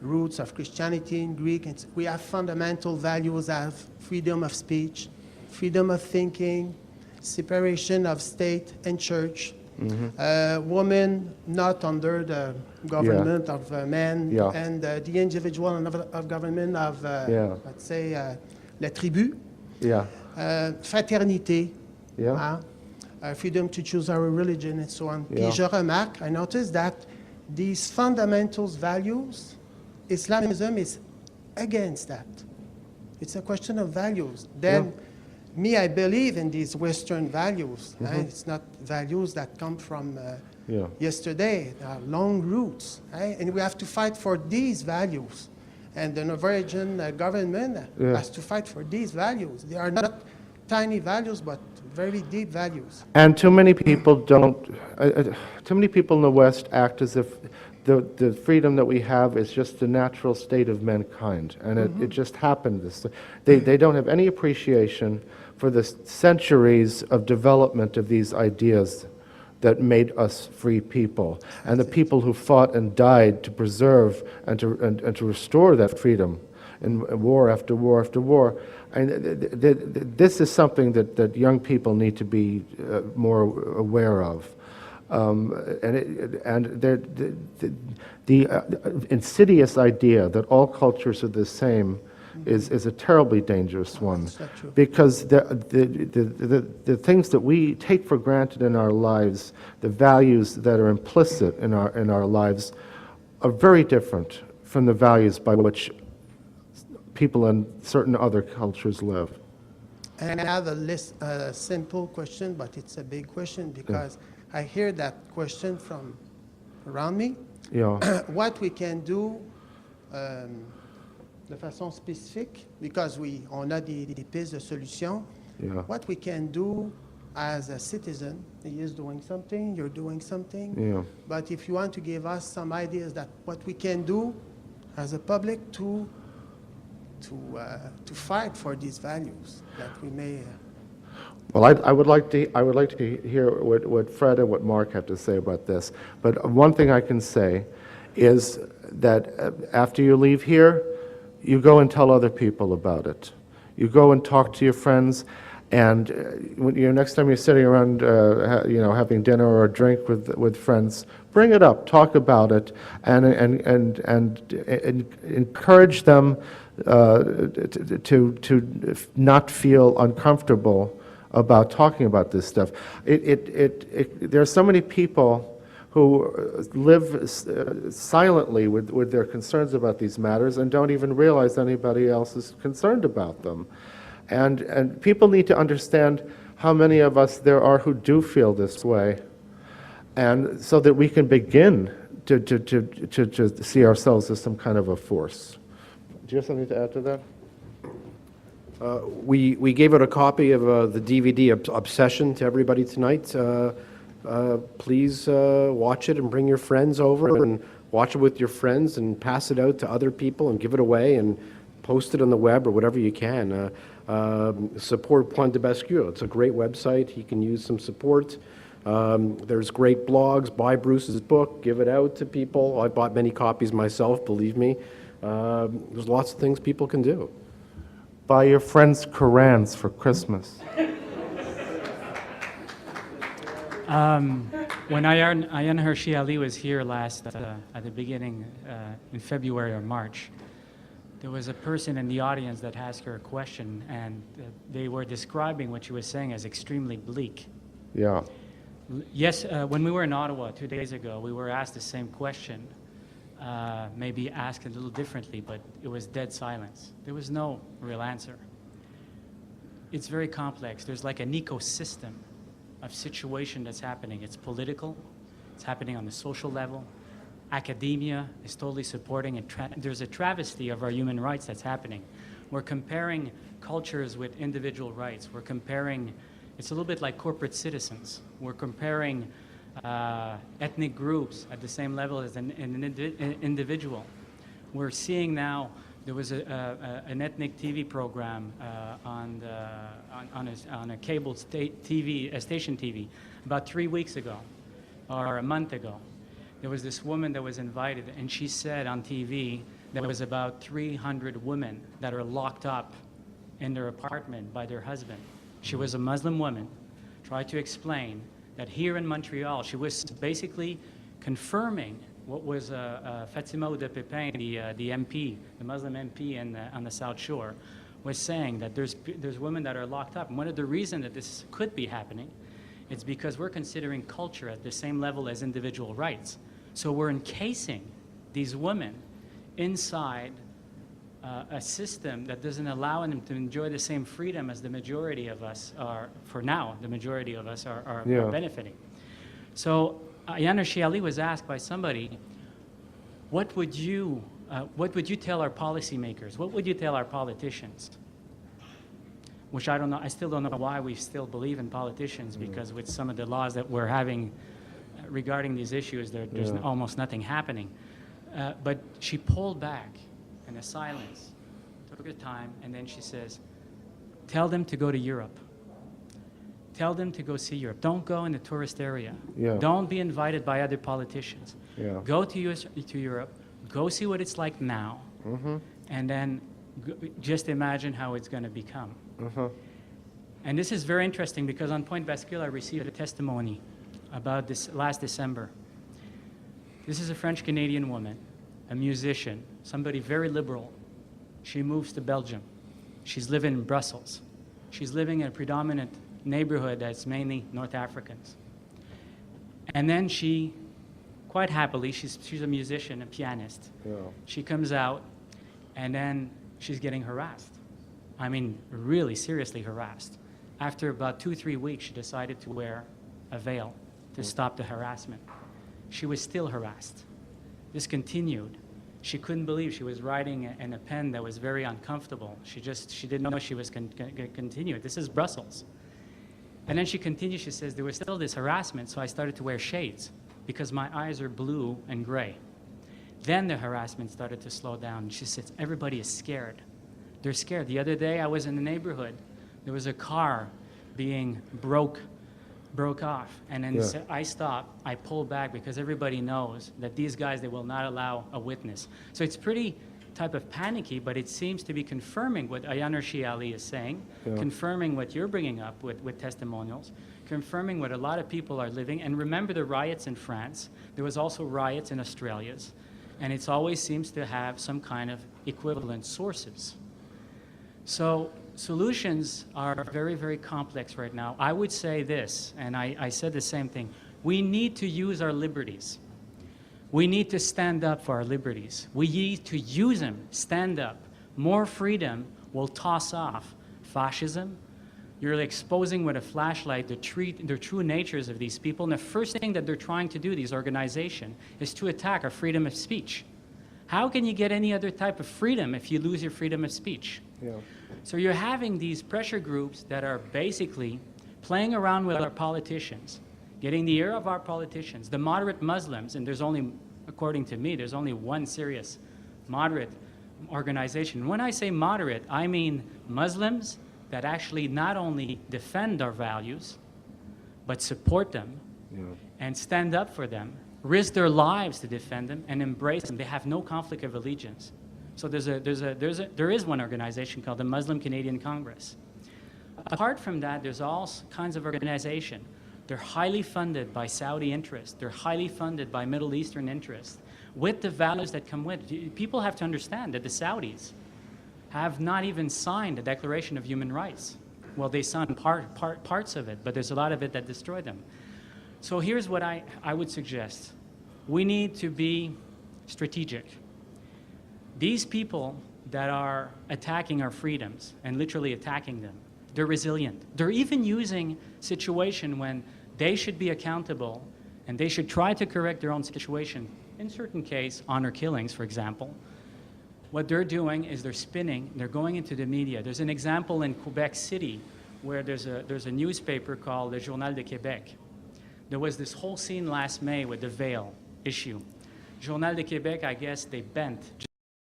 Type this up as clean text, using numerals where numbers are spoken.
roots of Christianity in Greek. We have fundamental values of freedom of speech, freedom of thinking, separation of state and church, women not under the government of men, and the individual of government of, let's say, la tribu, fraternité, freedom to choose our religion, and so on. Puis je remarque, I notice that these fundamental values, Islamism is against that. It's a question of values. Then, me, I believe in these Western values. It's not values that come from yesterday. They are long roots, and we have to fight for these values. And the Norwegian government has to fight for these values. They are not tiny values, but very deep values. And too many people don't. Too many people in the West act as if the freedom that we have is just the natural state of mankind, and it just happened. They don't have any appreciation for the centuries of development of these ideas that made us free people, and the people who fought and died to preserve and to restore that freedom in war after war after war. And this is something that young people need to be more aware of. The insidious idea that all cultures are the same is a terribly dangerous one, because the things that we take for granted in our lives, the values that are implicit in our lives, are very different from the values by which people in certain other cultures live. And I have a simple question, but it's a big question, because I hear that question from around me. What we can do de façon spécifique, because on a des pistes de solutions. What we can do as a citizen, he is doing something, you're doing something. But if you want to give us some ideas that what we can do as a public to fight for these values that we may. Well, I would like to hear what Fred and what Mark have to say about this. But one thing I can say is that after you leave here, you go and tell other people about it. You go and talk to your friends, and next time you're sitting around, having dinner or a drink with friends, bring it up, talk about it, and encourage them to not feel uncomfortable about talking about this stuff. There are so many people who live silently with their concerns about these matters and don't even realize anybody else is concerned about them. And people need to understand how many of us there are who do feel this way, and so that we can begin to see ourselves as some kind of a force. Do you have something to add to that? We gave out a copy of the DVD Obsession to everybody tonight. Please watch it and bring your friends over and watch it with your friends and pass it out to other people and give it away and post it on the web or whatever you can. Support Point de Bascule. It's a great website. He can use some support. There's great blogs. Buy Bruce's book. Give it out to people. I bought many copies myself, believe me. There's lots of things people can do. Buy your friends Korans for Christmas. When Ayaan Hirsi Ali was here last, at the beginning, in February or March, there was a person in the audience that asked her a question, and they were describing what she was saying as extremely bleak. Yeah. Yes, when we were in Ottawa 2 days ago, we were asked the same question, maybe asked a little differently, but it was dead silence. There was no real answer. It's very complex. There's like an ecosystem of situation that's happening. It's political, it's happening on the social level. Academia is totally supporting it. There's a travesty of our human rights that's happening. We're comparing cultures with individual rights. We're comparing, it's a little bit like corporate citizens. We're comparing ethnic groups at the same level as an individual. We're seeing now, there was an ethnic TV program on a cable station TV about 3 weeks ago, or a month ago. There was this woman that was invited, and she said on TV there was about 300 women that are locked up in their apartment by their husband. She was a Muslim woman, tried to explain that here in Montreal, she was basically confirming what was Fatima de Pepin, the MP, the Muslim MP on the South Shore, was saying that there's women that are locked up. And one of the reasons that this could be happening is because we're considering culture at the same level as individual rights. So we're encasing these women inside a system that doesn't allow them to enjoy the same freedom as the majority of us are, for now, the majority of us are benefiting. So Ayaan Hirsi Ali was asked by somebody, what would you tell our policymakers? What would you tell our politicians? Which I don't know, I still don't know why we still believe in politicians, because with some of the laws that we're having regarding these issues, there's almost nothing happening. But she pulled back in a silence, took her time, and then she says, tell them to go to Europe. Tell them to go see Europe. Don't go in the tourist area. Yeah. Don't be invited by other politicians. Yeah. Go to Europe, go see what it's like now, and then just imagine how it's going to become. And this is very interesting because on Point Bascule I received a testimony about this last December. This is a French-Canadian woman, a musician, somebody very liberal. She moves to Belgium. She's living in Brussels. She's living in a predominant neighborhood that's mainly North Africans. And then she, quite happily, she's a musician, a pianist. Yeah. She comes out, and then she's getting harassed. I mean, really seriously harassed. After about 2-3 weeks, she decided to wear a veil to stop the harassment. She was still harassed. This continued. She couldn't believe she was writing in a pen that was very uncomfortable. She didn't know she was going to continue. This is Brussels. And then she continued, she says, there was still this harassment, so I started to wear shades because my eyes are blue and gray. Then the harassment started to slow down. She says, everybody is scared. They're scared. The other day I was in the neighborhood. There was a car being broke off. And then I stopped, I pulled back because everybody knows that these guys, they will not allow a witness. So it's pretty type of panicky, but it seems to be confirming what Ayaan Hirsi Ali is saying, confirming what you're bringing up with testimonials, confirming what a lot of people are living. And remember the riots in France. There was also riots in Australia. And it always seems to have some kind of equivalent sources. So solutions are very, very complex right now. I would say this, and I said the same thing. We need to use our liberties. We need to stand up for our liberties. We need to use them, stand up. More freedom will toss off fascism. You're exposing with a flashlight the true natures of these people. And the first thing that they're trying to do, these organizations, is to attack our freedom of speech. How can you get any other type of freedom if you lose your freedom of speech? Yeah. So you're having these pressure groups that are basically playing around with our politicians, getting the ear of our politicians, the moderate Muslims, and there's only, according to me, there's only one serious moderate organization. When I say moderate, I mean Muslims that actually not only defend our values, but support them and stand up for them, risk their lives to defend them and embrace them. They have no conflict of allegiance. So there is one organization called the Muslim Canadian Congress. Apart from that, there's all kinds of organizations. They're highly funded by Saudi interests. They're highly funded by Middle Eastern interests with the values that come with it. People have to understand that the Saudis have not even signed the Declaration of Human Rights. Well, they signed parts of it, but there's a lot of it that destroy them. So here's what I would suggest. We need to be strategic. These people that are attacking our freedoms and literally attacking them, they're resilient. They're even using situation when they should be accountable and they should try to correct their own situation. In certain cases, honor killings, for example, what they're doing is they're spinning, they're going into the media. There's an example in Quebec City where there's a newspaper called Le Journal de Québec. There was this whole scene last May with the veil issue. Journal de Québec, I guess they bent